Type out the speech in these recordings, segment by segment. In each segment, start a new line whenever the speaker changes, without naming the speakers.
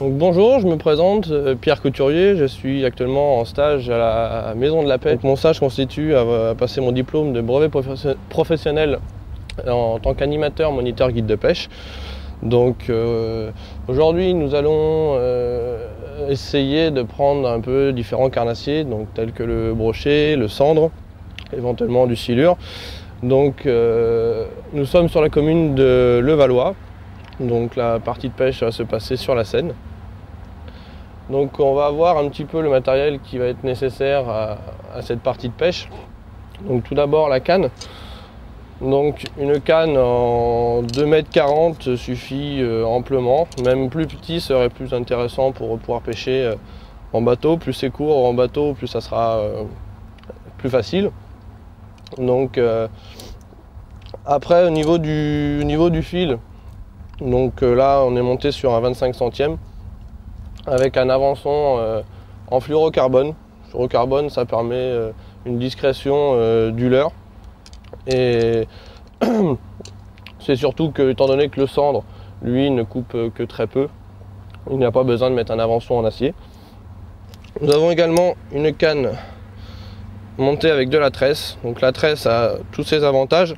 Donc bonjour, je me présente, Pierre Couturier, je suis actuellement en stage à la Maison de la Pêche. Donc, mon stage consiste à passer mon diplôme de brevet professionnel en tant qu'animateur, moniteur, guide de pêche. Donc aujourd'hui nous allons essayer de prendre un peu différents carnassiers, donc tels que le brochet, le cendre, éventuellement du silure. Donc nous sommes sur la commune de Levallois. Donc la partie de pêche va se passer sur la Seine. Donc on va avoir un petit peu le matériel qui va être nécessaire à cette partie de pêche. Donc tout d'abord la canne. Donc une canne en 2,40 m suffit amplement. Même plus petit serait plus intéressant pour pouvoir pêcher en bateau. Plus c'est court en bateau, plus ça sera plus facile. Donc après au niveau du fil, donc là on est monté sur un 25 centièmes avec un avançon en fluorocarbone. Fluorocarbone, ça permet une discrétion du leurre. Et c'est surtout que, étant donné que le cendre, lui, ne coupe que très peu, il n'y a pas besoin de mettre un avançon en acier. Nous avons également une canne montée avec de la tresse. Donc la tresse a tous ses avantages.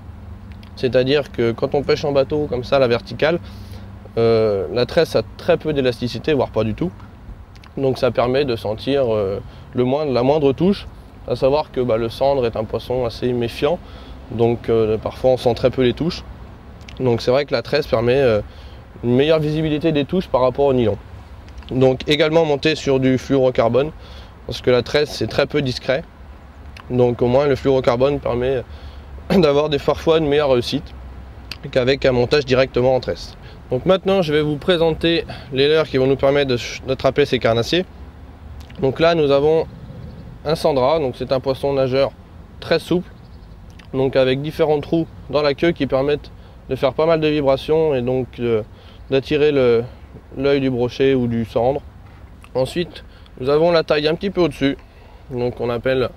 C'est-à-dire que quand on pêche en bateau comme ça, la verticale, la tresse a très peu d'élasticité, voire pas du tout. Donc ça permet de sentir la moindre touche, à savoir que le cendre est un poisson assez méfiant, donc parfois on sent très peu les touches. Donc c'est vrai que la tresse permet une meilleure visibilité des touches par rapport au nylon. Donc également monté sur du fluorocarbone, parce que la tresse c'est très peu discret. Donc au moins le fluorocarbone permet d'avoir parfois une meilleure réussite qu'avec un montage directement en tresse. Donc maintenant je vais vous présenter les leurres qui vont nous permettre d'attraper ces carnassiers. Donc là nous avons un sandra, donc c'est un poisson nageur très souple, donc avec différents trous dans la queue qui permettent de faire pas mal de vibrations et donc d'attirer l'œil du brochet ou du cendre. Ensuite nous avons la taille un petit peu au-dessus, donc on appelle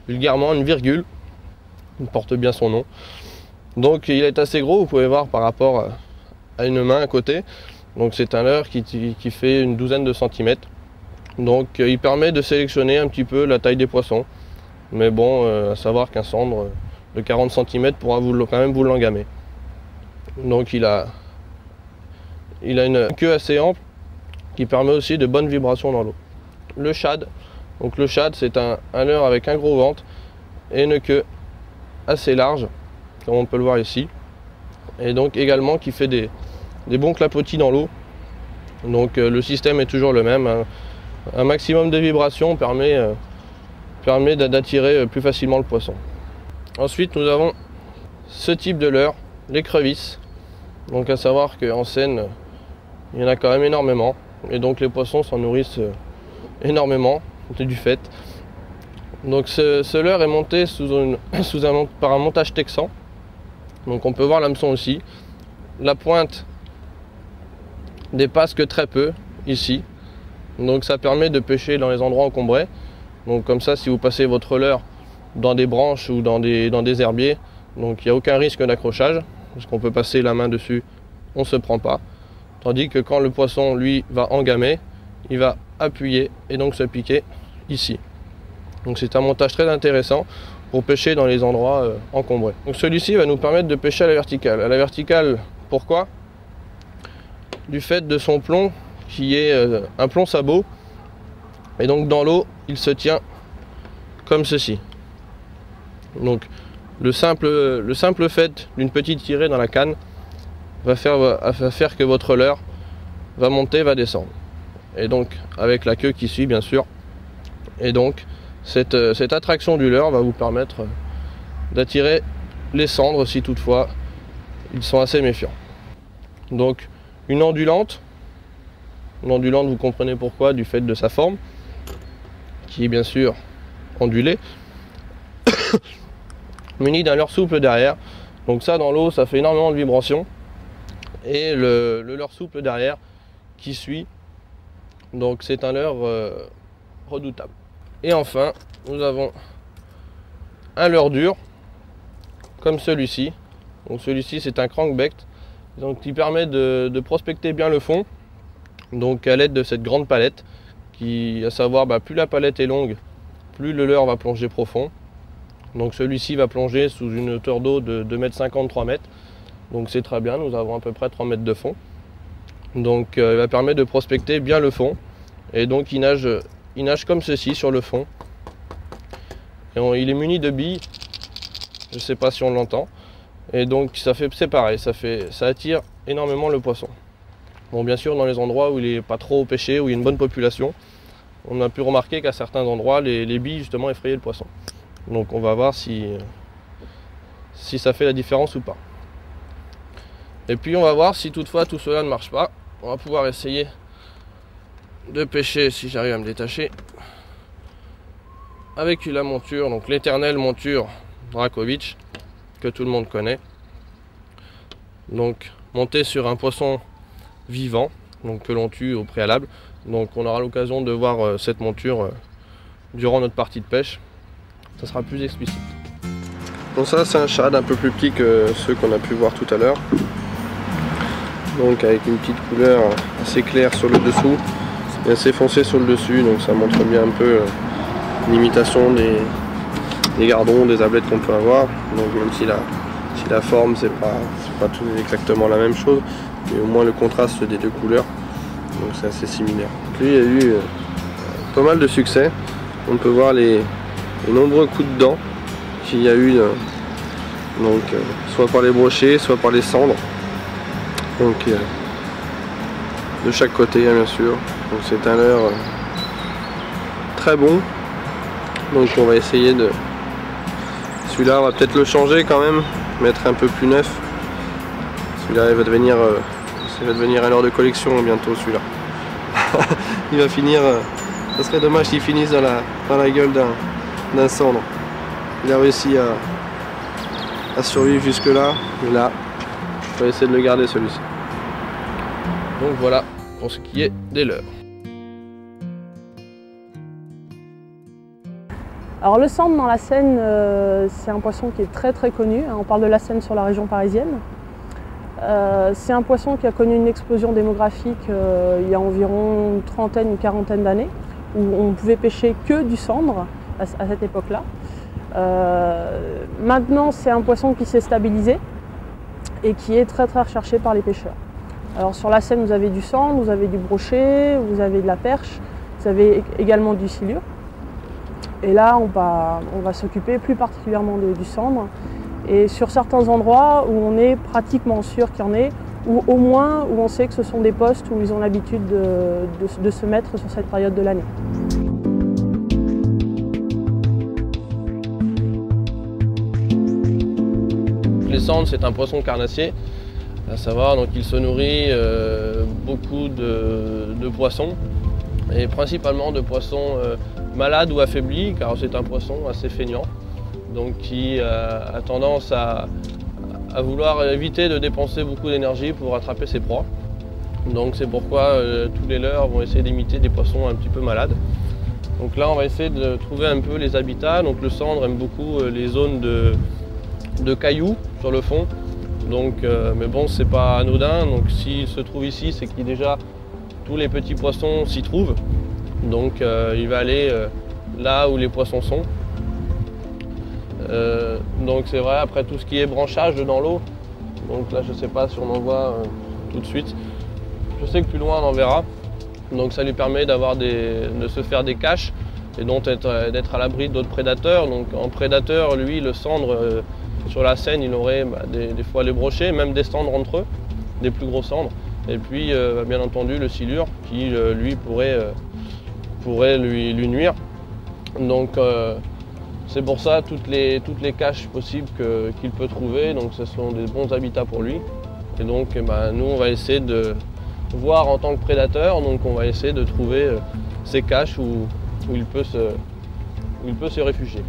vulgairement une virgule. Il porte bien son nom. Donc il est assez gros, vous pouvez voir par rapport à une main à côté. Donc c'est un leurre qui fait une douzaine de centimètres. Donc il permet de sélectionner un petit peu la taille des poissons. Mais bon, à savoir qu'un cendre de 40 cm pourra quand même vous l'engamer. Donc il a une queue assez ample qui permet aussi de bonnes vibrations dans l'eau. Le shad. Donc le shad c'est un leurre avec un gros ventre et une queue assez large, comme on peut le voir ici, et donc également qui fait des bons clapotis dans l'eau. Donc le système est toujours le même, hein. Un maximum de vibrations permet d'attirer plus facilement le poisson. Ensuite nous avons ce type de leurre, l'écrevisse. Donc à savoir qu'en Seine il y en a quand même énormément, et donc les poissons s'en nourrissent énormément du fait. Donc ce leurre est monté par un montage texan. Donc on peut voir l'hameçon aussi. La pointe dépasse que très peu ici. Donc ça permet de pêcher dans les endroits encombrés. Donc comme ça, si vous passez votre leurre dans des branches ou dans des herbiers, donc il n'y a aucun risque d'accrochage, parce qu'on peut passer la main dessus, on ne se prend pas. Tandis que quand le poisson lui va engamer, il va appuyer et donc se piquer ici. Donc c'est un montage très intéressant pour pêcher dans les endroits encombrés. Donc celui-ci va nous permettre de pêcher à la verticale. À la verticale, pourquoi? Du fait de son plomb qui est un plomb sabot. Et donc dans l'eau, il se tient comme ceci. Donc le simple fait d'une petite tirée dans la canne va faire que votre leurre va monter, va descendre. Et donc avec la queue qui suit bien sûr. Et donc cette attraction du leurre va vous permettre d'attirer les cendres si toutefois ils sont assez méfiants. Donc une ondulante, vous comprenez pourquoi, du fait de sa forme, qui est bien sûr ondulée, munie d'un leurre souple derrière. Donc ça dans l'eau ça fait énormément de vibrations. Et le leurre souple derrière qui suit, donc c'est un leurre redoutable. Et enfin, nous avons un leurre dur, comme celui-ci. Donc celui-ci, c'est un crankbait, donc qui permet de prospecter bien le fond, Donc à l'aide de cette grande palette, à savoir plus la palette est longue, plus le leurre va plonger profond. Donc celui-ci va plonger sous une hauteur d'eau de 2,50 m, 3 m. Donc c'est très bien, nous avons à peu près 3 mètres de fond. Donc il va permettre de prospecter bien le fond. Et donc il nage comme ceci sur le fond. Et il est muni de billes, je ne sais pas si on l'entend. Et donc c'est pareil, ça attire énormément le poisson. Bon, bien sûr, dans les endroits où il n'est pas trop pêché, où il y a une bonne population, on a pu remarquer qu'à certains endroits, les billes justement effrayaient le poisson. Donc on va voir si ça fait la différence ou pas. Et puis on va voir si toutefois tout cela ne marche pas. On va pouvoir essayer de pêcher, si j'arrive à me détacher, avec la monture, donc l'éternelle monture Dracovic, que tout le monde connaît. Donc monter sur un poisson vivant, donc que l'on tue au préalable. Donc on aura l'occasion de voir cette monture durant notre partie de pêche. Ça sera plus explicite. Donc ça c'est un shad un peu plus petit que ceux qu'on a pu voir tout à l'heure. Donc avec une petite couleur assez claire sur le dessous et assez foncée sur le dessus, donc ça montre bien un peu l'imitation des gardons, des ablettes qu'on peut avoir. Donc même si la forme c'est pas tout exactement la même chose, mais au moins le contraste des deux couleurs, donc c'est assez similaire. Donc lui il y a eu pas mal de succès. On peut voir les nombreux coups de dents qu'il y a eu, donc soit par les brochets, soit par les cendres. Donc de chaque côté bien sûr. Donc c'est un leurre très bon. Donc on va essayer de... Celui-là on va peut-être le changer quand même, mettre un peu plus neuf. Celui-là il va devenir un leurre de collection bientôt celui-là. Il va finir... ça serait dommage s'il finisse dans la gueule d'un cendre. Il a réussi à survivre jusque là, mais là on va essayer de le garder celui-ci. Donc voilà pour ce qui est des leurres.
Alors le cendre dans la Seine, c'est un poisson qui est très très connu. On parle de la Seine sur la région parisienne. C'est un poisson qui a connu une explosion démographique il y a environ une trentaine, une quarantaine d'années, où on pouvait pêcher que du cendre à cette époque-là. Maintenant, c'est un poisson qui s'est stabilisé et qui est très très recherché par les pêcheurs. Alors sur la Seine, vous avez du cendre, vous avez du brochet, vous avez de la perche, vous avez également du silure. Et là, on va s'occuper plus particulièrement du cendre. Et sur certains endroits où on est pratiquement sûr qu'il y en ait, ou au moins où on sait que ce sont des postes où ils ont l'habitude de se mettre sur cette période de l'année.
Les cendres, c'est un poisson carnassier, à savoir, donc il se nourrit beaucoup de poissons, et principalement de poissons malades ou affaiblis, car c'est un poisson assez feignant, donc qui a tendance à vouloir éviter de dépenser beaucoup d'énergie pour attraper ses proies. Donc c'est pourquoi tous les leurres vont essayer d'imiter des poissons un petit peu malades. Donc là on va essayer de trouver un peu les habitats. Donc le cendre aime beaucoup les zones de cailloux sur le fond. Donc, mais bon, c'est pas anodin. Donc s'il se trouve ici, c'est que déjà tous les petits poissons s'y trouvent. Donc il va aller là où les poissons sont. Donc c'est vrai, après tout ce qui est branchage dans l'eau, donc là je sais pas si on en voit tout de suite, je sais que plus loin on en verra, donc ça lui permet de se faire des caches et donc d'être à l'abri d'autres prédateurs. Donc en prédateur, lui, le cendre sur la Seine, il aurait des fois les brochets, même des cendres entre eux, des plus gros cendres, et puis bien entendu le silure qui lui pourrait lui nuire. Donc c'est pour ça toutes les caches possibles qu'il peut trouver, donc ce sont des bons habitats pour lui. Et donc nous on va essayer de voir en tant que prédateur, donc on va essayer de trouver ces caches où il peut se réfugier.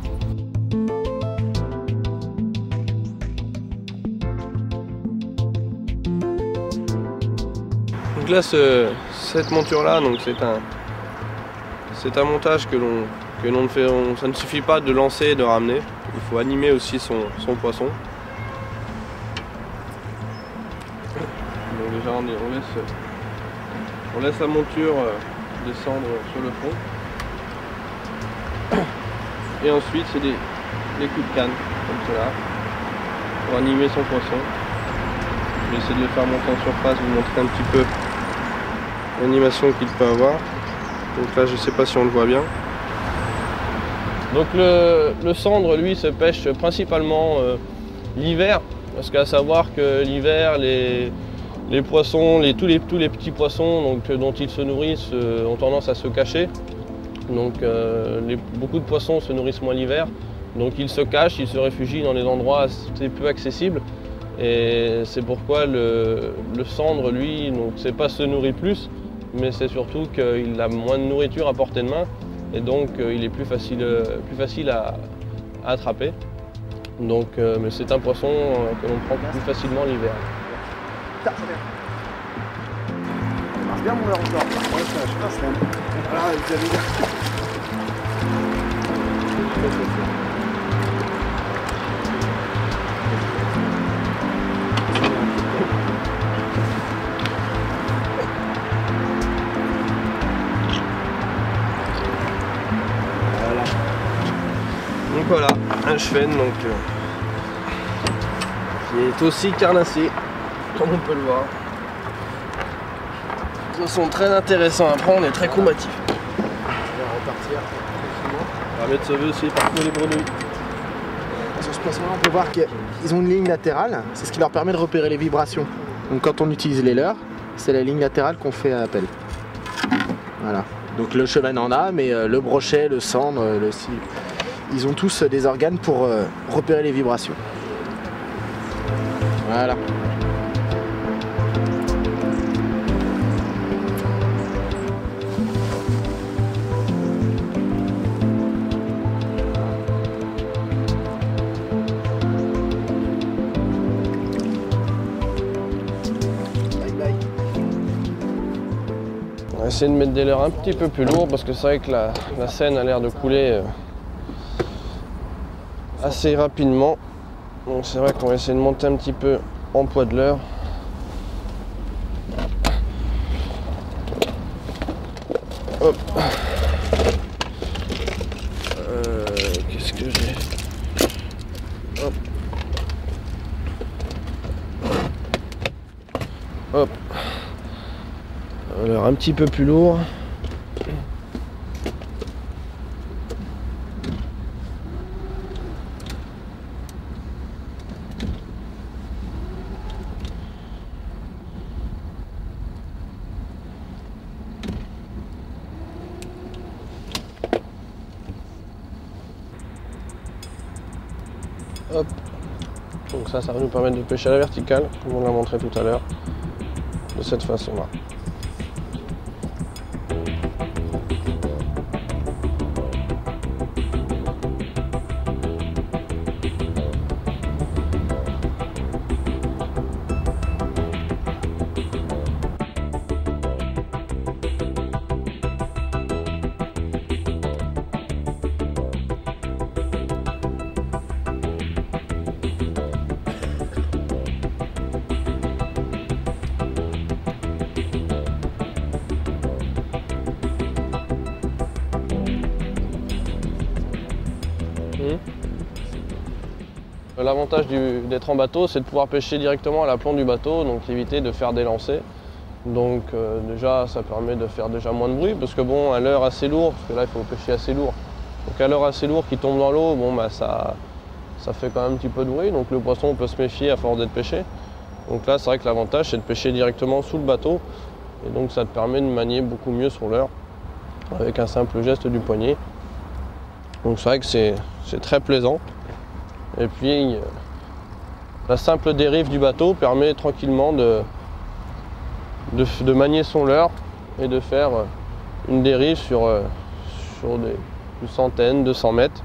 Donc là cette monture là, donc c'est un montage que l'on fait, ça ne suffit pas de lancer et de ramener, il faut animer aussi son poisson. Donc déjà on On laisse la monture descendre sur le fond. Et ensuite c'est des coups de canne, comme cela, pour animer son poisson. Je vais essayer de le faire monter en surface, vous montrer un petit peu l'animation qu'il peut avoir. Donc là je ne sais pas si on le voit bien. Donc le cendre lui se pêche principalement l'hiver, parce qu'à savoir que l'hiver les poissons, tous les petits poissons dont ils se nourrissent ont tendance à se cacher. Donc beaucoup de poissons se nourrissent moins l'hiver, donc ils se cachent, ils se réfugient dans des endroits assez peu accessibles. Et c'est pourquoi le cendre, lui, c'est pas se nourrit plus, mais c'est surtout qu'il a moins de nourriture à portée de main, et donc il est plus facile à attraper. Donc, mais c'est un poisson que l'on prend plus facilement l'hiver.
Ça marche bien mon leurre encore. Ouais, ça marche bien. Voilà, vous avez bien.
Donc voilà, un chevenne qui est aussi carnassier, comme on peut le voir. Ils sont très intéressants à prendre et très combatifs.
On va repartir tranquillement.
On va mettre ce vœu aussi partout les grenouilles.
Sur ce poisson-là, on peut voir qu'ils ont une ligne latérale, c'est ce qui leur permet de repérer les vibrations. Donc quand on utilise les leurres, c'est la ligne latérale qu'on fait appel. Voilà. Donc le chevenne en a, mais le brochet, le cendre, le cil, ils ont tous des organes pour repérer les vibrations. Voilà.
On va essayer de mettre des leurres un petit peu plus lourds parce que c'est vrai que la Seine a l'air de couler assez rapidement. Donc c'est vrai qu'on va essayer de monter un petit peu en poids de leurre. Hop. Qu'est-ce que j'ai? Hop. Hop. Alors un petit peu plus lourd. Hop. Donc ça va nous permettre de pêcher à la verticale, comme on l'a montré tout à l'heure, de cette façon-là. L'avantage d'être en bateau, c'est de pouvoir pêcher directement à l'aplomb du bateau, donc éviter de faire des lancers. Donc déjà, ça permet de faire déjà moins de bruit, parce que bon, à l'heure assez lourd, parce que là il faut pêcher assez lourd. Donc à l'heure assez lourd qui tombe dans l'eau, bon bah ça fait quand même un petit peu de bruit, donc le poisson peut se méfier à force d'être pêché. Donc là, c'est vrai que l'avantage, c'est de pêcher directement sous le bateau, et donc ça te permet de manier beaucoup mieux son leurre avec un simple geste du poignet. Donc c'est vrai que c'est très plaisant. Et puis la simple dérive du bateau permet tranquillement de manier son leurre et de faire une dérive sur une centaine, 200 mètres.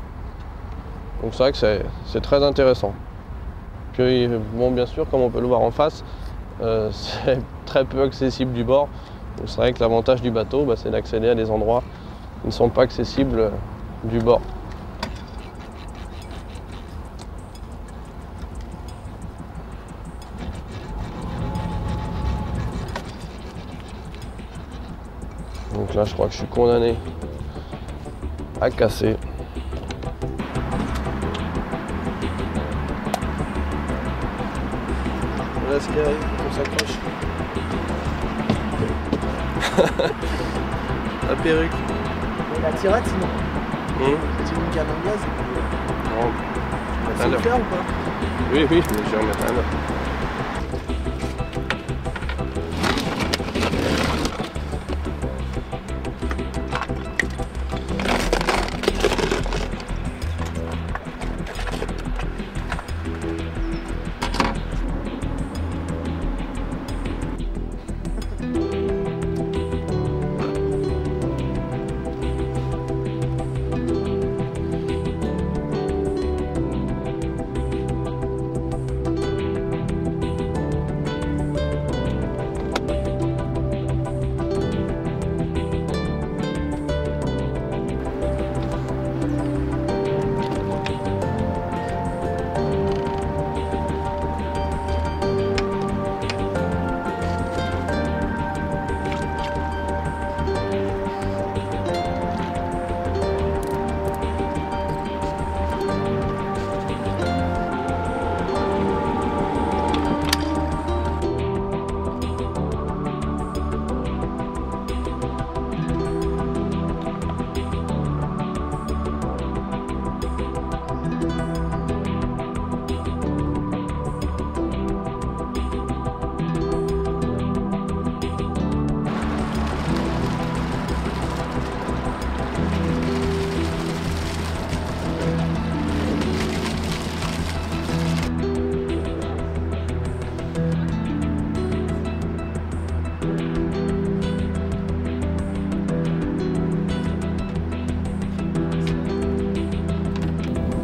Donc c'est vrai que c'est très intéressant. Puis bon, bien sûr, comme on peut le voir en face, c'est très peu accessible du bord. Donc c'est vrai que l'avantage du bateau, c'est d'accéder à des endroits qui ne sont pas accessibles du bord. Donc là je crois que je suis condamné à casser. Voilà ce qui arrive, on s'accroche. La perruque.
Et la tirette sinon. C'est une canne en gaz.
Non.
Ça le faire ou pas?
Oui, oui, mais je vais remettre un autre.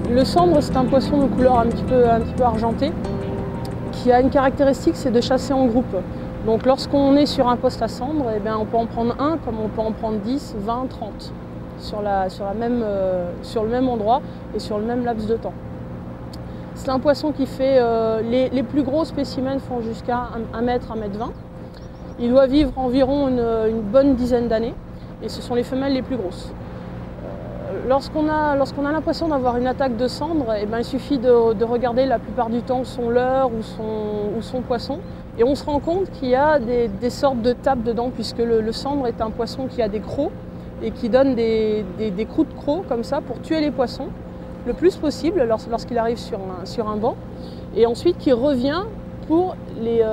Le cendre, c'est un poisson de couleur un petit peu argenté, qui a une caractéristique, c'est de chasser en groupe. Donc lorsqu'on est sur un poste à cendre, eh bien, on peut en prendre un comme on peut en prendre 10, 20, 30 sur le même endroit et sur le même laps de temps. C'est un poisson qui fait, les plus gros spécimens font jusqu'à 1 mètre, 1 mètre 20. Il doit vivre environ une bonne dizaine d'années et ce sont les femelles les plus grosses. Lorsqu'on a l'impression d'avoir une attaque de cendre, eh ben, il suffit de regarder la plupart du temps son leurre ou son poisson. Et on se rend compte qu'il y a des sortes de tapes dedans, puisque le cendre est un poisson qui a des crocs et qui donne des coups de crocs comme ça pour tuer les poissons le plus possible lorsqu'il arrive sur un banc. Et ensuite qui revient pour les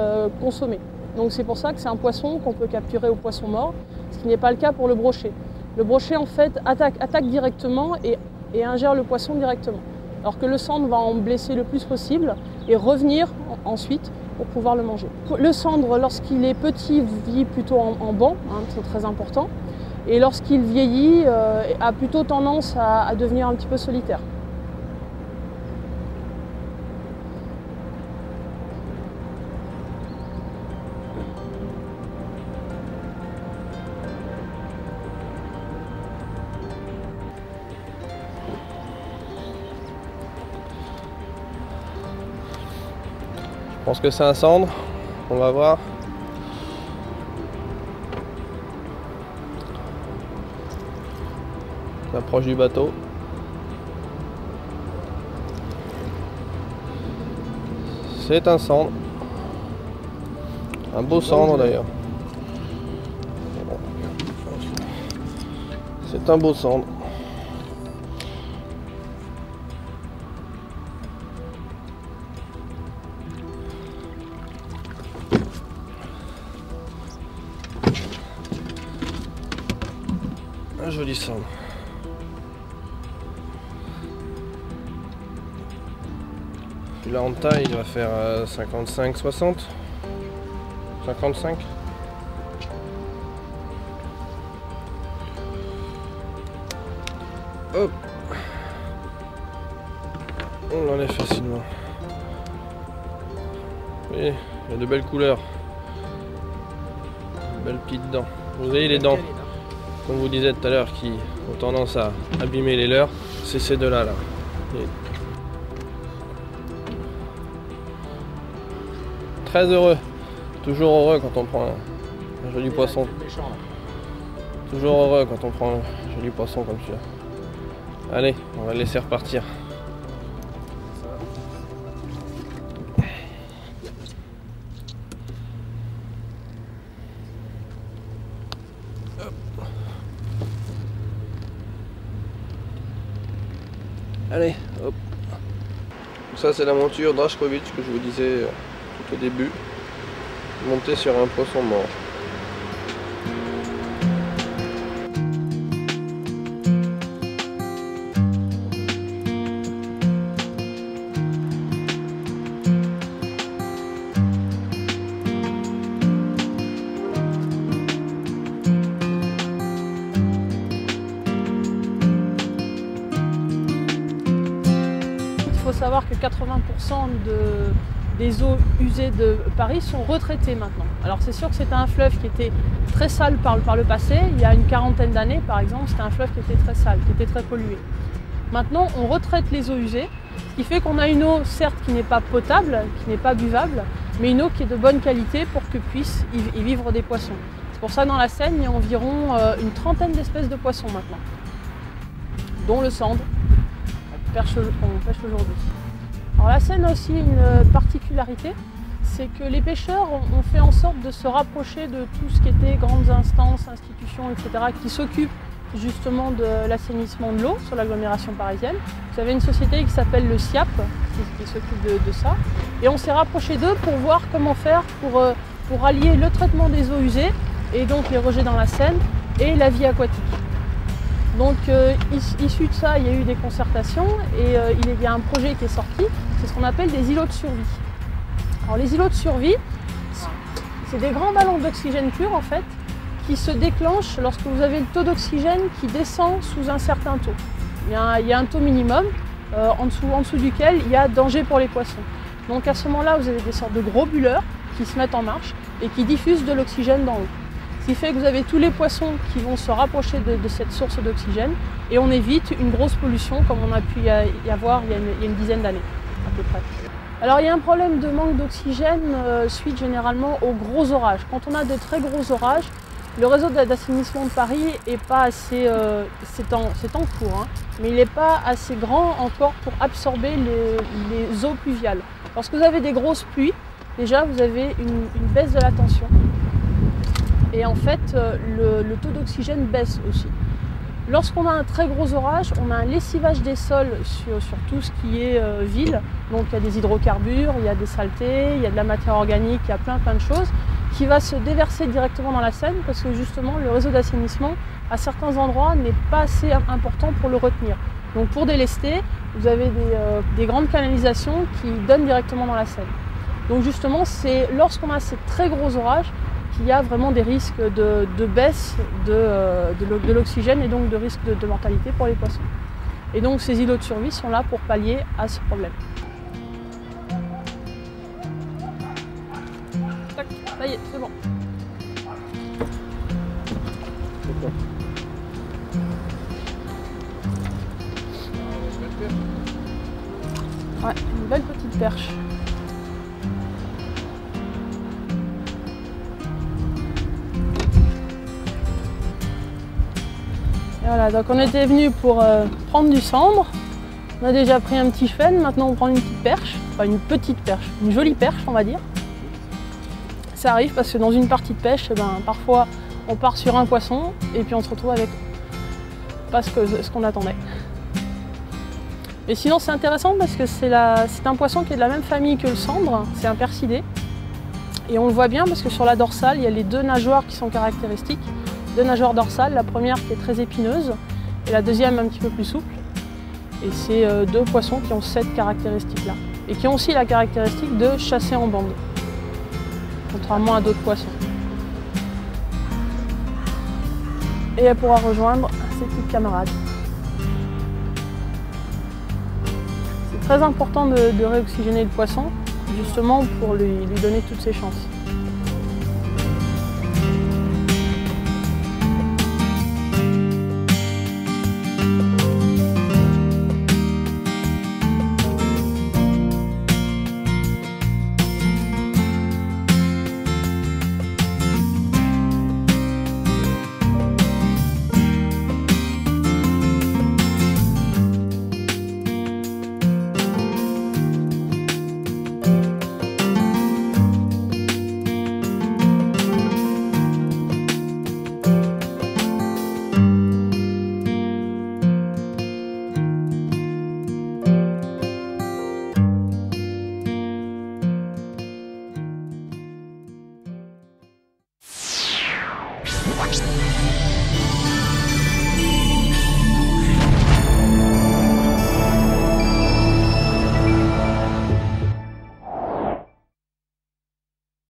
consommer. Donc c'est pour ça que c'est un poisson qu'on peut capturer au poisson mort, ce qui n'est pas le cas pour le brochet. Le brochet en fait attaque directement et ingère le poisson directement. Alors que le cendre va en blesser le plus possible et revenir ensuite pour pouvoir le manger. Le cendre, lorsqu'il est petit, vit plutôt en banc, hein, c'est très important. Et lorsqu'il vieillit, a plutôt tendance à devenir un petit peu solitaire.
Je pense que c'est un cendre, on va voir. On approche du bateau. C'est un cendre. Un beau cendre d'ailleurs. C'est un beau cendre. Un joli cendre. Celui-là en taille, il va faire 55, 60, 55. Hop, on l'enlève facilement. Vous voyez, il y a de belles couleurs, de belles petites dents. Vous voyez les dents, comme vous disiez tout à l'heure, qui ont tendance à abîmer les leurres, c'est ces deux-là. Très heureux, toujours heureux quand on prend un joli poisson. Toujours heureux quand on prend un joli poisson comme celui-là. Allez, on va le laisser repartir. Hop. Allez, hop. Ça c'est la monture Drašković que je vous disais tout au début. Monter sur un poisson mort.
Il faut savoir que 80% des eaux usées de Paris sont retraitées maintenant. Alors c'est sûr que c'était un fleuve qui était très sale par le passé. Il y a une quarantaine d'années par exemple, c'était un fleuve qui était très sale, qui était très pollué. Maintenant on retraite les eaux usées, ce qui fait qu'on a une eau certes qui n'est pas potable, qui n'est pas buvable, mais une eau qui est de bonne qualité pour que puissent y vivre des poissons. C'est pour ça que dans la Seine, il y a environ une trentaine d'espèces de poissons maintenant, dont le sandre, qu'on pêche aujourd'hui. Alors la Seine a aussi une particularité, c'est que les pêcheurs ont fait en sorte de se rapprocher de tout ce qui était grandes instances, institutions, etc., qui s'occupent justement de l'assainissement de l'eau sur l'agglomération parisienne. Vous avez une société qui s'appelle le SIAP, qui s'occupe de ça, et on s'est rapproché d'eux pour voir comment faire pour allier le traitement des eaux usées, et donc les rejets dans la Seine, et la vie aquatique. Donc issu de ça, il y a eu des concertations et il y a un projet qui est sorti, c'est ce qu'on appelle des îlots de survie. Alors les îlots de survie, c'est des grands ballons d'oxygène pur en fait, qui se déclenchent lorsque vous avez le taux d'oxygène qui descend sous un certain taux. Il y a un taux minimum en dessous duquel il y a danger pour les poissons. Donc à ce moment-là, vous avez des sortes de gros bulleurs qui se mettent en marche et qui diffusent de l'oxygène dans l'eau. Ce qui fait que vous avez tous les poissons qui vont se rapprocher de cette source d'oxygène et on évite une grosse pollution comme on a pu y avoir il y a une dizaine d'années à peu près. Alors il y a un problème de manque d'oxygène suite généralement aux gros orages. Quand on a de très gros orages, le réseau d'assainissement de Paris est pas assez, c'est en cours, hein, mais il n'est pas assez grand encore pour absorber les eaux pluviales. Lorsque vous avez des grosses pluies, déjà vous avez une baisse de la tension. Et en fait, le taux d'oxygène baisse aussi. Lorsqu'on a un très gros orage, on a un lessivage des sols sur tout ce qui est ville. Donc il y a des hydrocarbures, il y a des saletés, il y a de la matière organique, il y a plein de choses qui va se déverser directement dans la Seine parce que justement le réseau d'assainissement à certains endroits n'est pas assez important pour le retenir. Donc pour délester, vous avez des grandes canalisations qui donnent directement dans la Seine. Donc justement, c'est lorsqu'on a ces très gros orages qu'il y a vraiment des risques de baisse de l'oxygène et donc de risque de mortalité pour les poissons. Et donc ces îlots de survie sont là pour pallier à ce problème. Tac, ça y est, c'est bon. Ouais, une belle petite perche. Et voilà, donc on était venu pour prendre du sandre. On a déjà pris un petit chêne, maintenant on prend une petite perche. Enfin une petite perche, une jolie perche on va dire. Ça arrive parce que dans une partie de pêche, parfois on part sur un poisson et puis on se retrouve avec pas ce qu'on attendait. Mais sinon c'est intéressant parce que c'est un poisson qui est de la même famille que le sandre, c'est un percidé. Et on le voit bien parce que sur la dorsale, il y a les deux nageoires qui sont caractéristiques. Deux nageoires dorsales, la première qui est très épineuse et la deuxième un petit peu plus souple. Et c'est deux poissons qui ont cette caractéristique-là. Et qui ont aussi la caractéristique de chasser en bande, contrairement à d'autres poissons. Et elle pourra rejoindre ses petites camarades. C'est très important de réoxygéner le poisson, justement pour lui donner toutes ses chances.